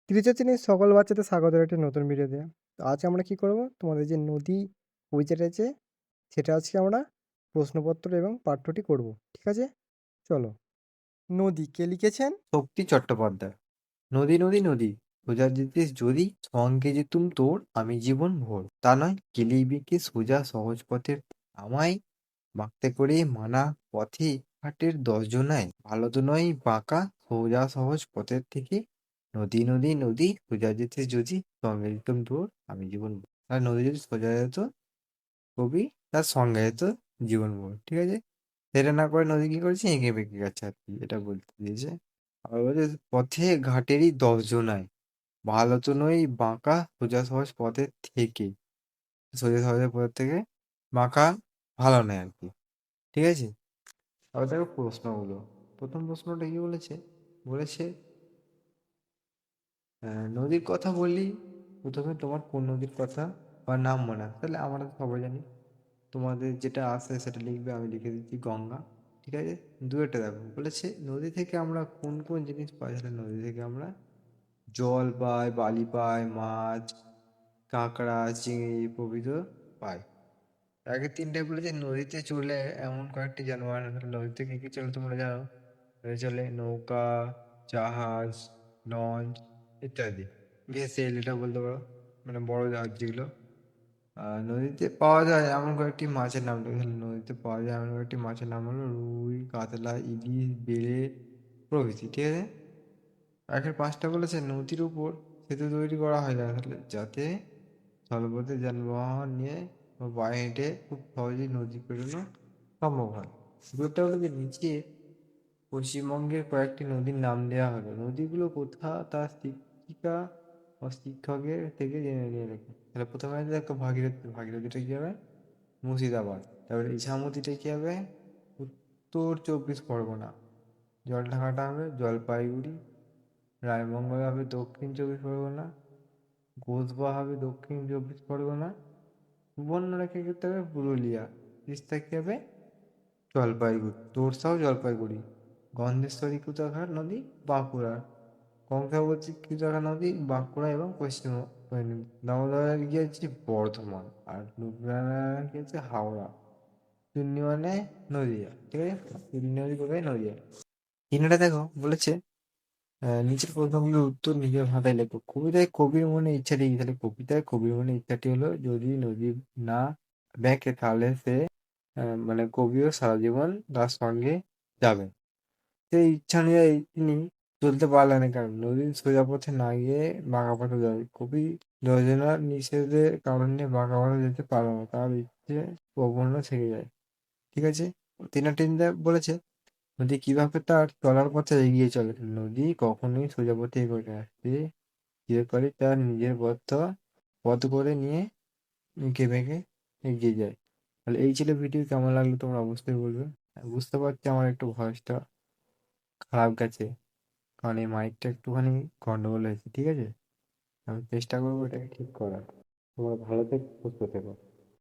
তৃতীয় শ্রেণীর সকল বাচ্চাদের স্বাগতের একটি নতুন ভিডিওতে। তো আজ আমরা কি করব? তোমাদের যে নদী কুইজ রয়েছে সেটা আজকে আমরা প্রশ্নপত্র এবং পাঠ্যটি করব। ঠিক আছে? চলো। নদী কে লিখেছেন? শক্তি চট্টোপাধ্যায়। নদী নদী নদী, সোজা যেতিস যদি, সঙ্গে যেতুম তোর আমি জীবন ভোর। তা নয় গেলেই বেঁকে সোজা সহজ পথের আমায়, বাঁকতে করে মানা পথে ঘাটের 10 জনায়, ভালো তো নয় বাঁকা সোজা সহজ পথের থেকে। নদী নদী নদী, সোজা যেতিস যদি, সঙ্গে যেতুম তোর আমি জীবন ভোর। আর নদী যদি সোজা যেত, কবি তার সঙ্গে যেত জীবন ভোর। ঠিক আছে? সেটা না করে নদী কি করেছে, এঁকে বেঁকে গেছে আর কি, এটা বলতে দিয়েছে। আর বলছে পথে ঘাটেরই 10 জনায়, ভালো তো নয় বাঁকা সোজা সহজ পথের থেকে। সোজা সহজ পথের থেকে বাঁকা ভালো নয় আর কি। ঠিক আছে? আবার দেখো প্রশ্নগুলো। প্রথম প্রশ্নটা কি বলেছে? বলেছে নদীর কথা বললি, প্রথমে তোমার কোন নদীর কথা বা নাম মনে আছে? তাহলে আমরা তো সবাই জানি। তোমাদের যেটা আসে সেটা লিখবে, আমি লিখে দিচ্ছি গঙ্গা। ঠিক আছে? দুয়েরটা দেখো বলেছে নদী থেকে আমরা কোন কোন জিনিস পাই। তাহলে নদী থেকে আমরা জল পাই, বালি পাই, মাছ, কাঁকড়া, চিংড়ি প্রভৃতি পাই। আগের তিনটায় বলেছে নদীতে চলে এমন কয়েকটি যানবাহন। তাহলে নদীতে কি কি চলে তোমরা জানো? নদীতে চলে নৌকা, জাহাজ, লঞ্চ ইত্যাদি। ভেসেল এটা বলতে পারো, মানে বড় জাহাজ যেগুলো। আর নদীতে পাওয়া যায় এমন কয়েকটি মাছের নাম লেখো। তাহলে নদীতে পাওয়া যায় এমন কয়েকটি মাছের নাম হলো রুই, কাতলা, ইলিশ, বেলে প্রভৃতি। ঠিক আছে? আগের পাঁচটা বলেছে নদীর উপর সেতু তৈরি করা হয় না, তাহলে যাতে স্থলপথে যানবাহন নিয়ে বা পায়ে হেঁটে খুব সহজেই নদী পেরোনো সম্ভব হয়। দুটো হলো যে নিচে পশ্চিমবঙ্গের কয়েকটি নদীর নাম দেওয়া হলো, নদীগুলো কোথা তা শিক্ষিকা ও শিক্ষকের থেকে জেনে নিয়ে রেখে। তাহলে প্রথমে আছে দেখো ভাগীরথী। ভাগীরথীটা কি হবে? মুর্শিদাবাদ। তারপরে ইছামতিটা কি হবে? উত্তর 24 পরগনা। জলঢাকাটা হবে জলপাইগুড়ি। রায়মঙ্গল হবে দক্ষিণ 24 পরগনা। ঘোষবা হবে দক্ষিণ 24 পরগনা। সুবর্ণরেখা ক্ষেত্রে হবে পুরুলিয়া। তিস্তা কি হবে? জলপাইগুড়ি। তোরসাও জলপাইগুড়ি। গন্ধেশ্বরী কুতাঘাট নদী বাঁকুড়া। কংসাবতী কুতাঘাট নদী বাঁকুড়া এবং পশ্চিম মেদিনীপুর। দামোদর গিয়ে হচ্ছে বর্ধমান। আর রূপনারায়ণ কি হচ্ছে হাওড়া। চুন্নি মানে নদীয়া। ঠিক আছে? চুন্নি নদী কোথায়? নদীয়া। তিনটা দেখো বলেছে নিচের প্রশ্নগুলোর উত্তর নিজের ভাষায় লেখো। কবিতায় কবির মনে ইচ্ছাটি কি? তাহলে কবিতায় কবির মনে ইচ্ছাটি হলো যদি নদী না দেখে তাহলে সে মানে কবিও সারা জীবন তার সঙ্গে যাবে। সেই ইচ্ছা অনুযায়ী তিনি চলতে পারলেন না, কারণ নদীর সোজা পথে না গিয়ে বাঁকা পথে যাবে। কবি যোজনার নিষেধের কারণে বাঁকা পথে যেতে পারল না, তার ইচ্ছে প্রবণ থেকে যায়। ঠিক আছে? তিনটা বলেছে নদী কিভাবে তার চলার পথে এগিয়ে চলে। নদী কখনোই সোজা পথে এগোয় না, সে কি করে তার নিজের পথ করে নিয়ে এঁকে বেঁকে এগিয়ে যায়। তাহলে এই ছিল ভিডিও। কেমন লাগলো তোমরা অবশ্যই বলবে। বুঝতে পারছি আমার একটু ভয়েসটা খারাপ গেছে, কারণ এই মাইকটা একটুখানি গন্ডগোল হয়েছে। ঠিক আছে? আমি চেষ্টা করবো এটাকে ঠিক করার। তোমরা ভালো থেকো, সুস্থ থেকো।